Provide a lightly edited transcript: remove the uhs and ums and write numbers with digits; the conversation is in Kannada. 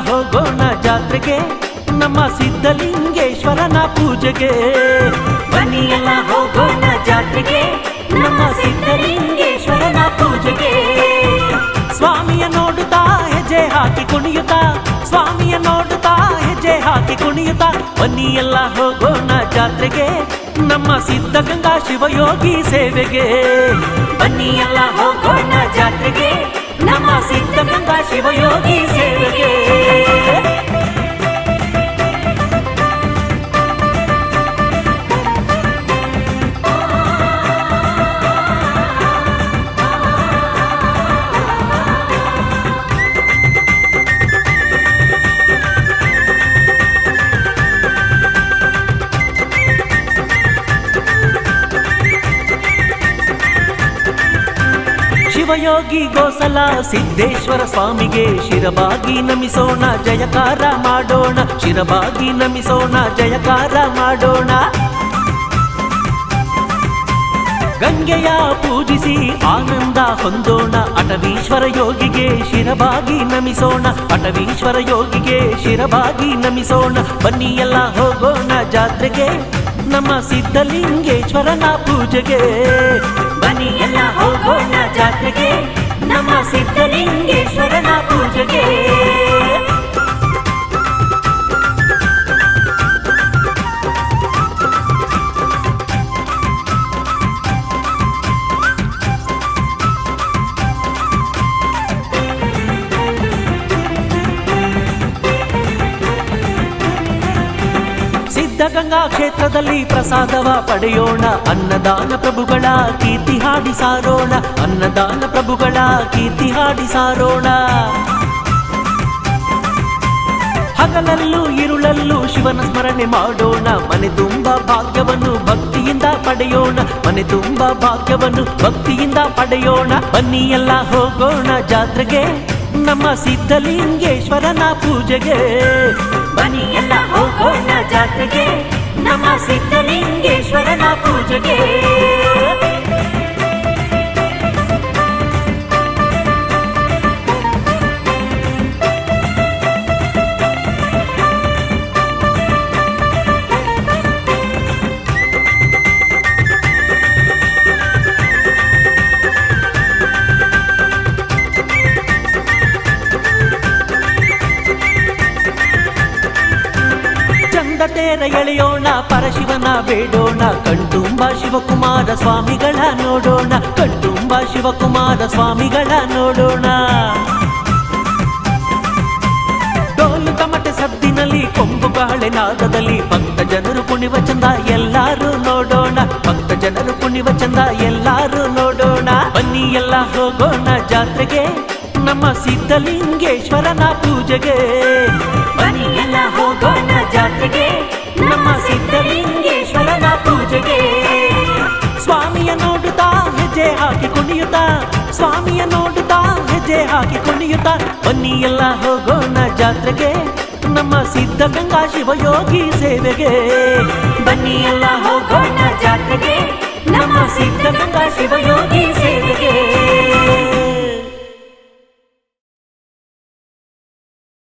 ಹೋಗೋಣ ಜಾತ್ರೆಗೆ ನಮ್ಮ ಸಿದ್ಧಲಿಂಗೇಶ್ವರನ ಪೂಜೆಗೆ. ಬನ್ನಿ ಎಲ್ಲ ಹೋಗೋಣ ಜಾತ್ರೆಗೆ ನಮ್ಮ ಸಿದ್ಧಲಿಂಗೇಶ್ವರನ ಪೂಜೆಗೆ. ಸ್ವಾಮಿಯ ನೋಡುತ್ತಾ ಹೆಜ್ಜೆ ಹಾಕಿ ಕುಣಿಯುತ್ತಾ, ಸ್ವಾಮಿಯ ನೋಡುತ್ತಾ ಹೆಜ್ಜೆ ಹಾಕಿ ಕುಣಿಯುತ್ತಾ, ಬನ್ನಿ ಎಲ್ಲ ಹೋಗೋಣ ಜಾತ್ರೆಗೆ ನಮ್ಮ ಸಿದ್ಧಗಂಗಾ ಶಿವಯೋಗಿ ಸೇವೆಗೆ. ಬನ್ನಿ ಎಲ್ಲ ಹೋಗೋಣ ಜಾತ್ರೆಗೆ ನಮ್ಮ ಸಿದ್ಧಗಂಗಾ ಶಿವಯೋಗಿ ಸೇವೆಗೆ. ಶಿವಯೋಗಿ ಗೋಸಲ ಸಿದ್ದೇಶ್ವರ ಸ್ವಾಮಿಗೆ ಶಿರಬಾಗಿ ನಮಿಸೋಣ, ಜಯಕಾರ ಮಾಡೋಣ, ಶಿರಬಾಗಿ ನಮಿಸೋಣ, ಜಯಕಾರ ಮಾಡೋಣ. ಗಂಗೆಯ ಪೂಜಿಸಿ ಆನಂದ ಹೊಂದೋಣ, ಅಟವೀಶ್ವರ ಯೋಗಿಗೆ ಶಿರಬಾಗಿ ನಮಿಸೋಣ, ಅಟವೀಶ್ವರ ಯೋಗಿಗೆ ಶಿರಬಾಗಿ ನಮಿಸೋಣ. ಬನ್ನಿ ಎಲ್ಲ ಹೋಗೋಣ ಜಾತ್ರೆಗೆ ನಮ್ಮ ಸಿದ್ಧಲಿಂಗೇಶ್ವರನ ಪೂಜೆಗೆ. ಬನ್ನಿ ಎಲ್ಲ ಹೋಗೋಣ ಜಾತ್ರೆಗೆ ನಮ್ಮ ಸಿದ್ಧಲಿಂಗೇಶ್ವರನ ಪೂಜೆಗೆ. ಸಿದ್ಧಗಂಗಾ ಕ್ಷೇತ್ರದಲ್ಲಿ ಪ್ರಸಾದವ ಪಡೆಯೋಣ, ಅನ್ನದಾನ ಪ್ರಭುಗಳ ಕೀರ್ತಿ ಹಾಡಿ ಸಾರೋಣ, ಅನ್ನದಾನ ಪ್ರಭುಗಳ ಕೀರ್ತಿ ಹಾಡಿ ಸಾರೋಣ. ಹಗಲಲ್ಲೂ ಇರುಳಲ್ಲೂ ಶಿವನ ಸ್ಮರಣೆ ಮಾಡೋಣ, ಮನೆ ತುಂಬ ಭಾಗ್ಯವನ್ನು ಭಕ್ತಿಯಿಂದ ಪಡೆಯೋಣ, ಮನೆ ತುಂಬ ಭಾಗ್ಯವನ್ನು ಭಕ್ತಿಯಿಂದ ಪಡೆಯೋಣ. ಬನ್ನಿ ಎಲ್ಲ ಹೋಗೋಣ ಜಾತ್ರೆಗೆ ನಮ್ಮ ಸಿದ್ಧಲಿಂಗೇಶ್ವರನ ಪೂಜೆಗೆ. ಬನ್ನಿ ಎಲ್ಲ ಹೋಗೋಣ ಜಾತ್ರೆಗೆ ನಮ್ಮ ಸಿದ್ಧಲಿಂಗೇಶ್ವರನ ಪೂಜೆಗೆ. ತೇರ ಎಳೆಯೋಣ, ಪರಶಿವನ ಬೇಡೋಣ, ಕಣ್ತುಂಬ ಶಿವಕುಮಾರ ಸ್ವಾಮಿಗಳ ನೋಡೋಣ, ಕಣ್ತುಂಬ ಶಿವಕುಮಾರ ಸ್ವಾಮಿಗಳ ನೋಡೋಣ. ಡೋಲು ತಮಟೆ ಸದ್ದಿನಲ್ಲಿ ಕೊಂಬು ಗಾಳೆ ನಾದದಲ್ಲಿ ಭಕ್ತ ಜನರು ಕುಣಿವ ಚಂದ ಎಲ್ಲಾರು ನೋಡೋಣ, ಭಕ್ತ ಜನರು ಕುಣಿವ ಚಂದ ಎಲ್ಲಾರು ನೋಡೋಣ. ಬನ್ನಿ ಎಲ್ಲ ಹೋಗೋಣ ಜಾತ್ರೆಗೆ ನಮ್ಮ ಸಿದ್ಧಲಿಂಗೇಶ್ವರನ ಪೂಜೆಗೆ. ಬನ್ನಿ ಎಲ್ಲ ಹೋಗೋಣ ಜಾತ್ರೆಗೆ ನಮ್ಮ ಸಿದ್ಧಲಿಂಗೇಶ್ವರನ ಪೂಜೆಗೆ. ಸ್ವಾಮಿಯ ನೋಡುತ್ತಾ ಹೆಜ್ಜೆ ಹಾಕಿ ಕುಣಿಯುತ್ತಾ, ಸ್ವಾಮಿಯ ನೋಡುತ್ತಾ ಹೆಜ್ಜೆ ಹಾಕಿ ಕುಣಿಯುತ್ತಾ, ಬನ್ನಿ ಎಲ್ಲ ಹೋಗೋಣ ಜಾತ್ರೆಗೆ ನಮ್ಮ ಸಿದ್ಧಗಂಗಾ ಶಿವಯೋಗಿ ಸೇವೆಗೆ. ಬನ್ನಿ ಎಲ್ಲ ಹೋಗೋಣ ಜಾತ್ರೆಗೆ ನಮ್ಮ ಸಿದ್ಧಗಂಗಾ ಶಿವಯೋಗಿ ಸೇವೆಗೆ.